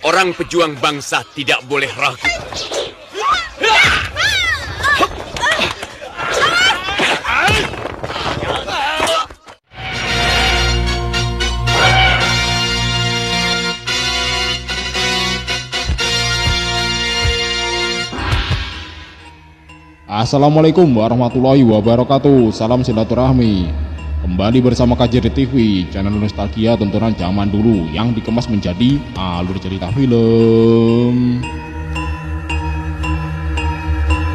Seorang pejuang bangsa tidak boleh ragu. Assalamualaikum warahmatullahi wabarakatuh. Salam silaturahmi. Kembali bersama KJRI TV, channel nostalgia tontonan zaman dulu yang dikemas menjadi alur cerita film.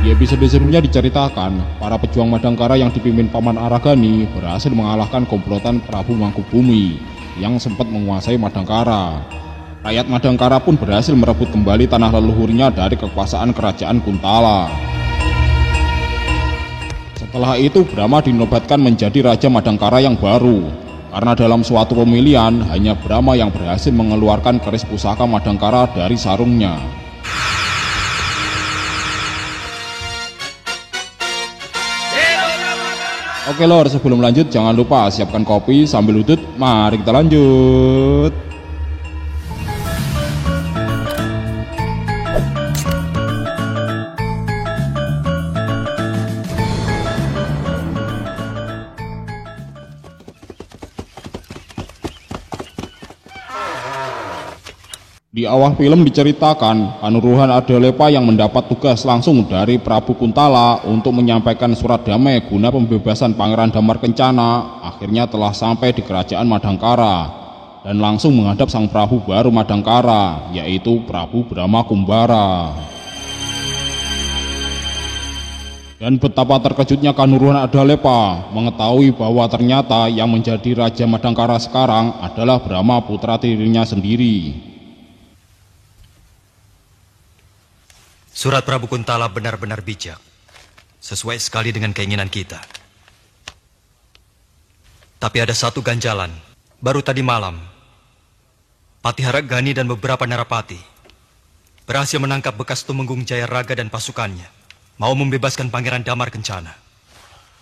Di episode sebelumnya diceritakan, para pejuang Madangkara yang dipimpin Paman Aragani berhasil mengalahkan komplotan Prabu Mangkubumi yang sempat menguasai Madangkara. Rakyat Madangkara pun berhasil merebut kembali tanah leluhurnya dari kekuasaan kerajaan Kuntala. Setelah itu Brahma dinobatkan menjadi Raja Madangkara yang baru, karena dalam suatu pemilihan hanya Brahma yang berhasil mengeluarkan keris pusaka Madangkara dari sarungnya. Oke lor, sebelum lanjut jangan lupa siapkan kopi sambil udut, mari kita lanjut. Di awal film diceritakan, Kanuruhan Adalepa yang mendapat tugas langsung dari Prabu Kuntala untuk menyampaikan surat damai guna pembebasan Pangeran Damar Kencana akhirnya telah sampai di kerajaan Madangkara dan langsung menghadap sang Prabu baru Madangkara, yaitu Prabu Brahma Kumbara. Dan betapa terkejutnya Kanuruhan Adalepa mengetahui bahwa ternyata yang menjadi Raja Madangkara sekarang adalah Brahma putra tirinya sendiri. Surat Prabu Kuntala benar-benar bijak, sesuai sekali dengan keinginan kita. Tapi ada satu ganjalan. Baru tadi malam, Patihara Gani dan beberapa narapati berhasil menangkap bekas Tumenggung Jayaraga dan pasukannya, mau membebaskan Pangeran Damar Kencana.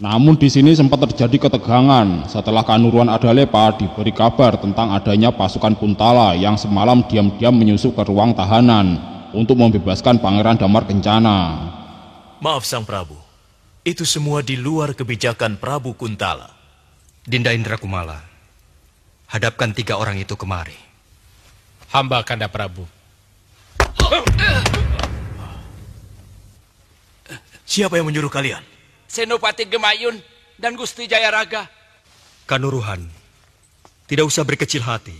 Namun di sini sempat terjadi ketegangan setelah Kanuruhan Adalepa diberi kabar tentang adanya pasukan Kuntala yang semalam diam-diam menyusup ke ruang tahanan untuk membebaskan Pangeran Damar Kencana. Maaf Sang Prabu, itu semua di luar kebijakan Prabu Kuntala. Dinda Indra Kumala, hadapkan 3 orang itu kemari. Hamba Kanda Prabu. Siapa yang menyuruh kalian? Senopati Gemayun dan Gusti Jayaraga. Kanuruhan, tidak usah berkecil hati.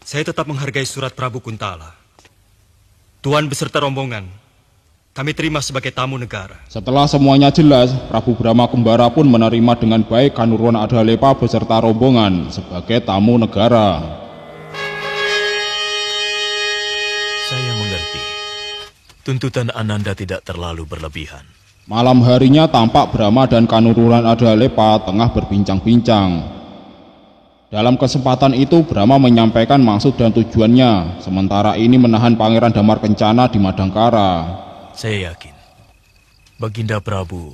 Saya tetap menghargai surat Prabu Kuntala. Tuan beserta rombongan, kami terima sebagai tamu negara. Setelah semuanya jelas, Prabu Brahma Kumbara pun menerima dengan baik Kanuruhan Adalepa beserta rombongan sebagai tamu negara. Saya mengerti. Tuntutan Ananda tidak terlalu berlebihan. Malam harinya tampak Brahma dan Kanuruhan Adalepa tengah berbincang-bincang. Dalam kesempatan itu Brahma menyampaikan maksud dan tujuannya, sementara ini menahan Pangeran Damar Kencana di Madangkara. Saya yakin Baginda Prabu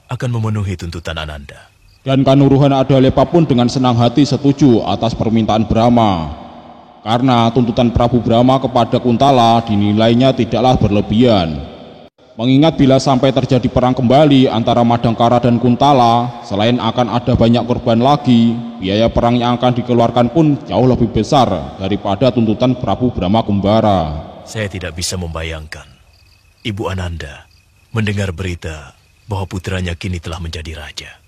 akan memenuhi tuntutan Ananda. Dan Kanuruhan Adalepa pun dengan senang hati setuju atas permintaan Brahma, karena tuntutan Prabu Brahma kepada Kuntala dinilainya tidaklah berlebihan. Mengingat bila sampai terjadi perang kembali antara Madangkara dan Kuntala, selain akan ada banyak korban lagi, biaya perang yang akan dikeluarkan pun jauh lebih besar daripada tuntutan Prabu Brahma Kumbara. Saya tidak bisa membayangkan Ibu Ananda mendengar berita bahwa putranya kini telah menjadi raja.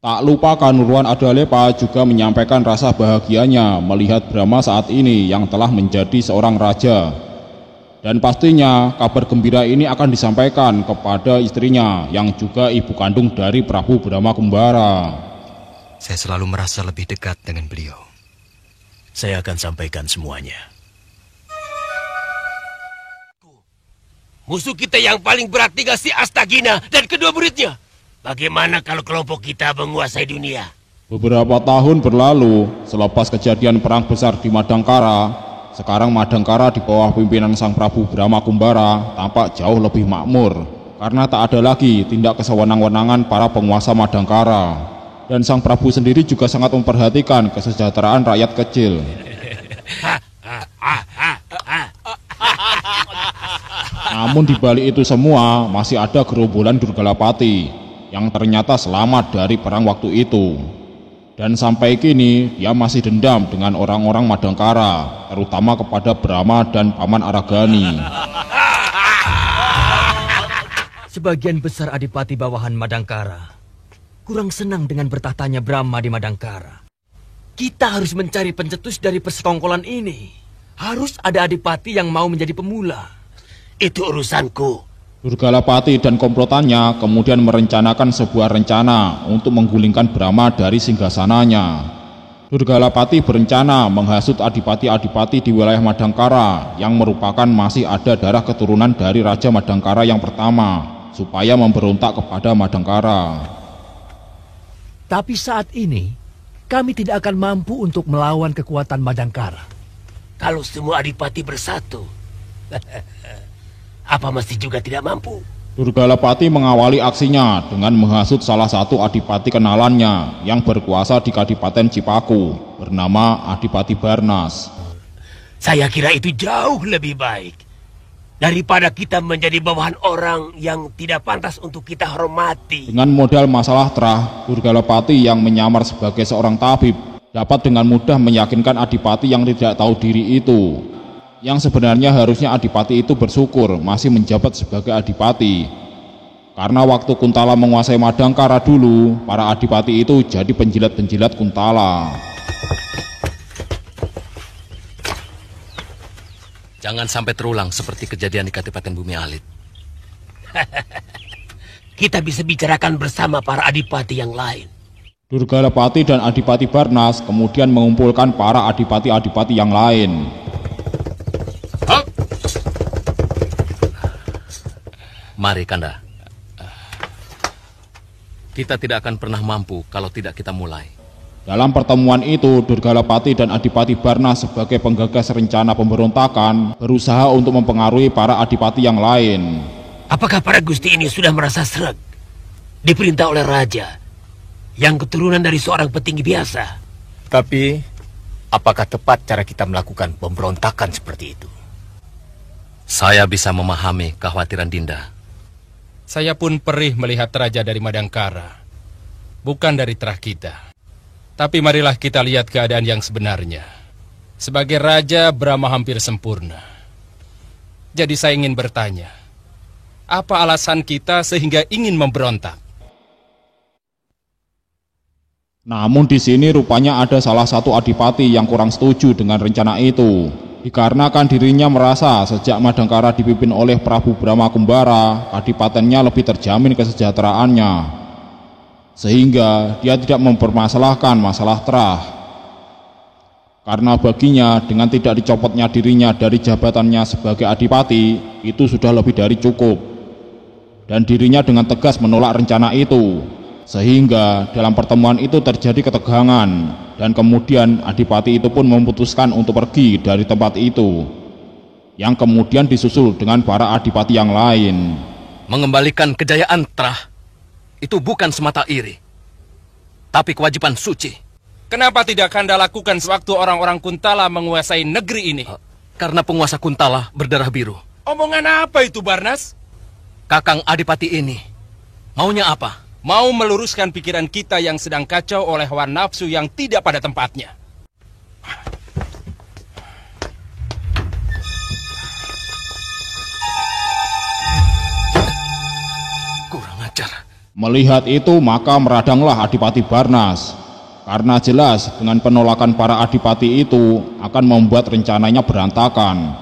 Tak lupa Kanuruhan Adalepa juga menyampaikan rasa bahagianya melihat Brahma saat ini yang telah menjadi seorang raja. Dan pastinya kabar gembira ini akan disampaikan kepada istrinya yang juga ibu kandung dari Prabu Brahma Kumbara. Saya selalu merasa lebih dekat dengan beliau. Saya akan sampaikan semuanya. Musuh kita yang paling berat tinggal si Astagina dan kedua muridnya. Bagaimana kalau kelompok kita menguasai dunia? Beberapa tahun berlalu, selepas kejadian perang besar di Madangkara, sekarang Madangkara di bawah pimpinan Sang Prabu Brahma Kumbara tampak jauh lebih makmur, karena tak ada lagi tindak kesewenang-wenangan para penguasa Madangkara. Dan Sang Prabu sendiri juga sangat memperhatikan kesejahteraan rakyat kecil. Namun di balik itu semua masih ada gerombolan Durgalapati yang ternyata selamat dari perang waktu itu. Dan sampai kini dia masih dendam dengan orang-orang Madangkara, terutama kepada Brahma dan Paman Aragani. Sebagian besar adipati bawahan Madangkara kurang senang dengan bertahtanya Brahma di Madangkara. Kita harus mencari pencetus dari persekongkolan ini. Harus ada adipati yang mau menjadi pemula. Itu urusanku. Durgalapati dan komplotannya kemudian merencanakan sebuah rencana untuk menggulingkan Brahma dari singgasananya. Durgalapati berencana menghasut adipati-adipati di wilayah Madangkara yang merupakan masih ada darah keturunan dari Raja Madangkara yang pertama, supaya memberontak kepada Madangkara. Tapi saat ini, kami tidak akan mampu untuk melawan kekuatan Madangkara. Kalau semua adipati bersatu, apa mesti juga tidak mampu? Durgalapati mengawali aksinya dengan menghasut salah satu adipati kenalannya yang berkuasa di Kadipaten Cipaku, bernama Adipati Barnas. Saya kira itu jauh lebih baik daripada kita menjadi bawahan orang yang tidak pantas untuk kita hormati. Dengan modal masalah terah, Durgalapati yang menyamar sebagai seorang tabib dapat dengan mudah meyakinkan adipati yang tidak tahu diri itu, yang sebenarnya harusnya adipati itu bersyukur masih menjabat sebagai adipati. Karena waktu Kuntala menguasai Madangkara dulu, para adipati itu jadi penjilat-penjilat Kuntala. Jangan sampai terulang seperti kejadian di Kadipaten Bumi Alit. Kita bisa bicarakan bersama para adipati yang lain. Durgalapati dan Adipati Barnas kemudian mengumpulkan para adipati-adipati yang lain. Mari, Kanda. Kita tidak akan pernah mampu kalau tidak kita mulai. Dalam pertemuan itu, Durgalapati dan Adipati Barnas sebagai penggagas rencana pemberontakan berusaha untuk mempengaruhi para adipati yang lain. Apakah para gusti ini sudah merasa sreg? Diperintah oleh raja yang keturunan dari seorang petinggi biasa. Tapi, apakah tepat cara kita melakukan pemberontakan seperti itu? Saya bisa memahami kekhawatiran Dinda. Saya pun perih melihat raja dari Madangkara. Bukan dari terah kita. Tapi marilah kita lihat keadaan yang sebenarnya. Sebagai raja, Brahma hampir sempurna. Jadi saya ingin bertanya, apa alasan kita sehingga ingin memberontak? Namun di sini rupanya ada salah satu adipati yang kurang setuju dengan rencana itu. Dikarenakan dirinya merasa sejak Madangkara dipimpin oleh Prabu Brahma Kumbara, kadipatennya lebih terjamin kesejahteraannya. Sehingga dia tidak mempermasalahkan masalah terah. Karena baginya dengan tidak dicopotnya dirinya dari jabatannya sebagai adipati, itu sudah lebih dari cukup. Dan dirinya dengan tegas menolak rencana itu. Sehingga dalam pertemuan itu terjadi ketegangan, dan kemudian adipati itu pun memutuskan untuk pergi dari tempat itu, yang kemudian disusul dengan para adipati yang lain. Mengembalikan kejayaan terah itu bukan semata iri, tapi kewajiban suci. Kenapa tidak Kanda lakukan sewaktu orang-orang Kuntala menguasai negeri ini? Karena penguasa Kuntala berdarah biru. Omongan apa itu, Barnas? Kakang adipati ini maunya apa? Mau meluruskan pikiran kita yang sedang kacau oleh hawa nafsu yang tidak pada tempatnya. Kurang ajar. Melihat itu maka meradanglah Adipati Barnas. Karena jelas dengan penolakan para adipati itu akan membuat rencananya berantakan.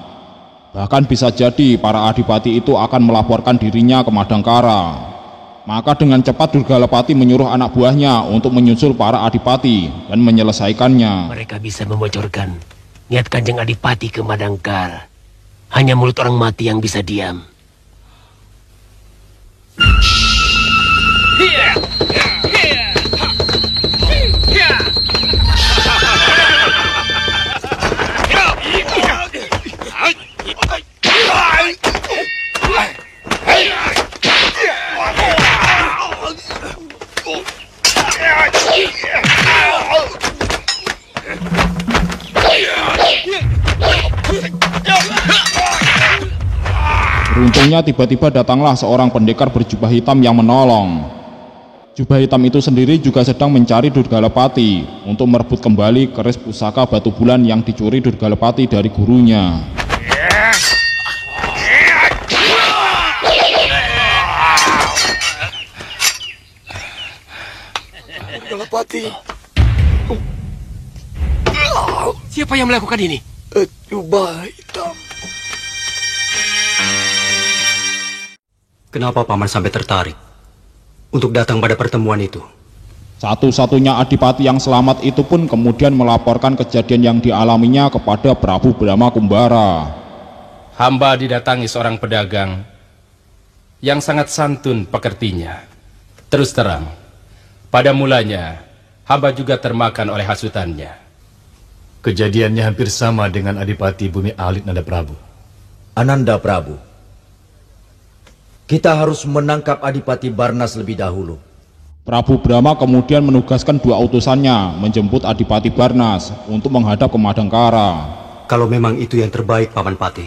Bahkan bisa jadi para adipati itu akan melaporkan dirinya ke Madangkara. Maka dengan cepat Durgalapati menyuruh anak buahnya untuk menyusul para adipati dan menyelesaikannya. Mereka bisa membocorkan niat Kanjeng Adipati ke Madangkara. Hanya mulut orang mati yang bisa diam. Untungnya tiba-tiba datanglah seorang pendekar berjubah hitam yang menolong. Jubah hitam itu sendiri juga sedang mencari Durgalepati untuk merebut kembali keris pusaka batu bulan yang dicuri Durgalepati dari gurunya. Durgalepati. Siapa yang melakukan ini? Jubah hitam. Kenapa Paman sampai tertarik untuk datang pada pertemuan itu? Satu-satunya adipati yang selamat itu pun kemudian melaporkan kejadian yang dialaminya kepada Prabu Brahma Kumbara. Hamba didatangi seorang pedagang yang sangat santun pekertinya. Terus terang, pada mulanya hamba juga termakan oleh hasutannya. Kejadiannya hampir sama dengan Adipati Bumi Alit Nanda Prabu. Ananda Prabu, kita harus menangkap Adipati Barnas lebih dahulu. Prabu Brahma kemudian menugaskan 2 utusannya menjemput Adipati Barnas untuk menghadap ke Madangkara. Kalau memang itu yang terbaik, Paman Pati.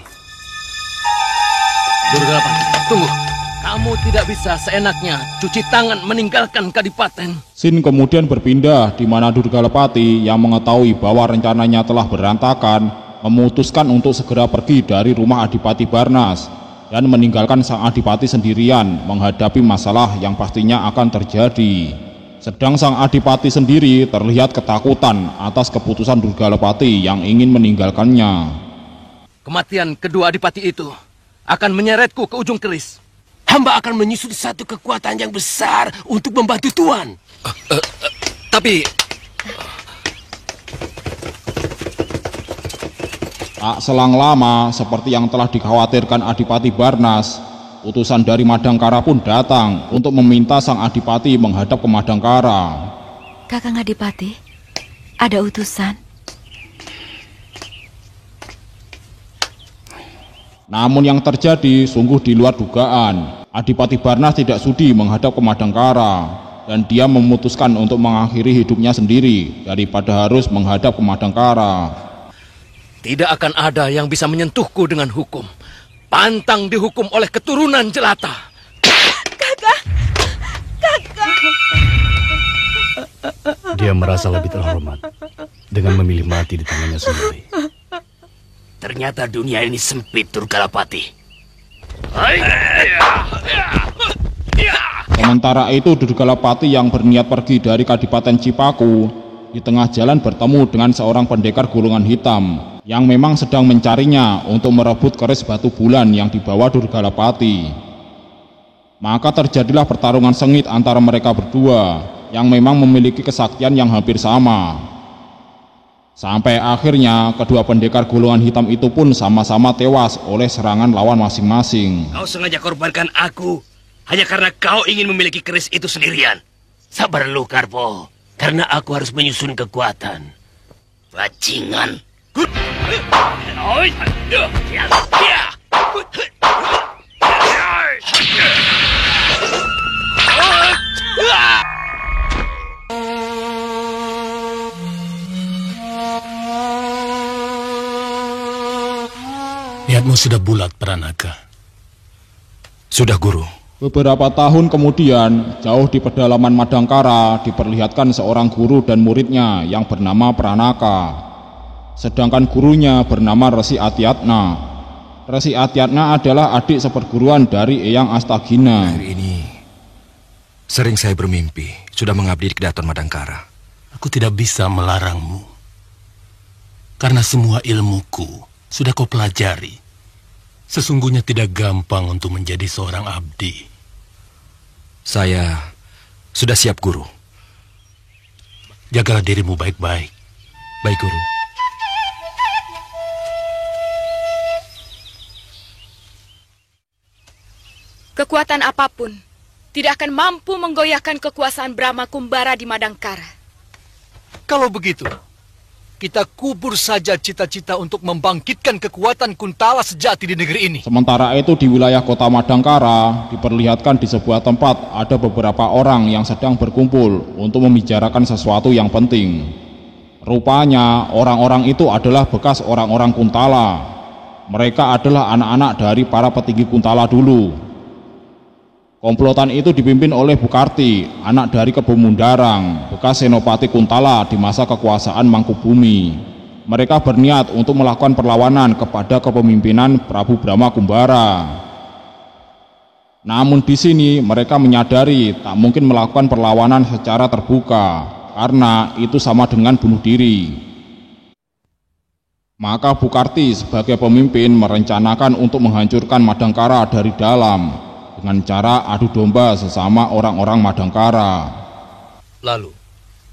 Durgalepati, tunggu. Kamu tidak bisa seenaknya cuci tangan meninggalkan Kadipaten. Sin kemudian berpindah di mana Durgalepati yang mengetahui bahwa rencananya telah berantakan memutuskan untuk segera pergi dari rumah Adipati Barnas dan meninggalkan sang adipati sendirian menghadapi masalah yang pastinya akan terjadi. Sedang sang adipati sendiri terlihat ketakutan atas keputusan Durgalepati yang ingin meninggalkannya. Kematian kedua adipati itu akan menyeretku ke ujung keris. Hamba akan menyusun satu kekuatan yang besar untuk membantu Tuan. Tapi tak selang lama, seperti yang telah dikhawatirkan Adipati Barnas, utusan dari Madangkara pun datang untuk meminta sang adipati menghadap ke Madangkara. Kakang Adipati, ada utusan. Namun yang terjadi sungguh di luar dugaan. Adipati Barnas tidak sudi menghadap ke Madangkara dan dia memutuskan untuk mengakhiri hidupnya sendiri daripada harus menghadap ke Madangkara. Tidak akan ada yang bisa menyentuhku dengan hukum. Pantang dihukum oleh keturunan jelata. Kakak! Kakak! Dia merasa lebih terhormat dengan memilih mati di tangannya sendiri. Ternyata dunia ini sempit, Durgalepati. Sementara itu Durgalepati yang berniat pergi dari Kadipaten Cipaku di tengah jalan bertemu dengan seorang pendekar golongan hitam yang memang sedang mencarinya untuk merebut keris batu bulan yang dibawa Durgalepati. Maka terjadilah pertarungan sengit antara mereka berdua yang memang memiliki kesaktian yang hampir sama. Sampai akhirnya kedua pendekar golongan hitam itu pun sama-sama tewas oleh serangan lawan masing-masing. Kau sengaja korbankan aku hanya karena kau ingin memiliki keris itu sendirian. Sabar lu, Karpo, karena aku harus menyusun kekuatan. Bajingan. Niatmu sudah bulat, Pranaka. Sudah, Guru. Beberapa tahun kemudian, jauh di pedalaman Madangkara diperlihatkan seorang guru dan muridnya yang bernama Pranaka. Sedangkan gurunya bernama Resi Atyatna. Resi Atyatna adalah adik seperguruan dari Eyang Astagina. Hari ini sering saya bermimpi sudah mengabdi di Kedaton Madangkara. Aku tidak bisa melarangmu, karena semua ilmuku sudah kau pelajari. Sesungguhnya tidak gampang untuk menjadi seorang abdi. Saya sudah siap, Guru. Jagalah dirimu baik-baik. Baik, Guru. Kekuatan apapun tidak akan mampu menggoyahkan kekuasaan Brahma Kumbara di Madangkara. Kalau begitu, kita kubur saja cita-cita untuk membangkitkan kekuatan Kuntala sejati di negeri ini. Sementara itu di wilayah kota Madangkara diperlihatkan di sebuah tempat ada beberapa orang yang sedang berkumpul untuk membicarakan sesuatu yang penting. Rupanya orang-orang itu adalah bekas orang-orang Kuntala. mereka adalah anak-anak dari para petinggi Kuntala dulu. Komplotan itu dipimpin oleh Bukarti, anak dari Kebo Mundarang, bekas senopati Kuntala di masa kekuasaan Mangkubumi. Mereka berniat untuk melakukan perlawanan kepada kepemimpinan Prabu Brahma Kumbara. Namun di sini mereka menyadari tak mungkin melakukan perlawanan secara terbuka, karena itu sama dengan bunuh diri. Maka Bukarti sebagai pemimpin merencanakan untuk menghancurkan Madangkara dari dalam dengan cara adu domba sesama orang-orang Madangkara. Lalu,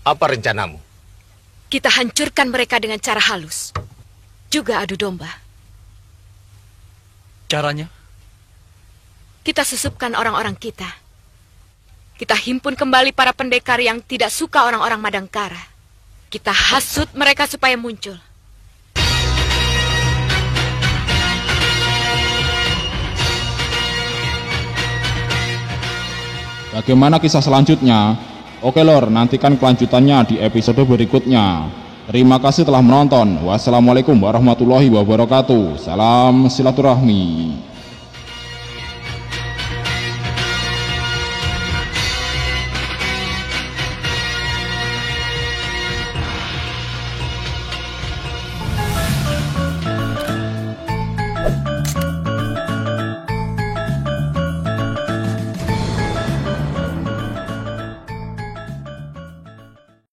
apa rencanamu? Kita hancurkan mereka dengan cara halus. Juga adu domba. Caranya? Kita susupkan orang-orang kita. Kita himpun kembali para pendekar yang tidak suka orang-orang Madangkara. Kita hasut mereka supaya muncul. Bagaimana kisah selanjutnya? Oke lor, nantikan kelanjutannya di episode berikutnya. Terima kasih telah menonton. Wassalamualaikum warahmatullahi wabarakatuh. Salam silaturahmi.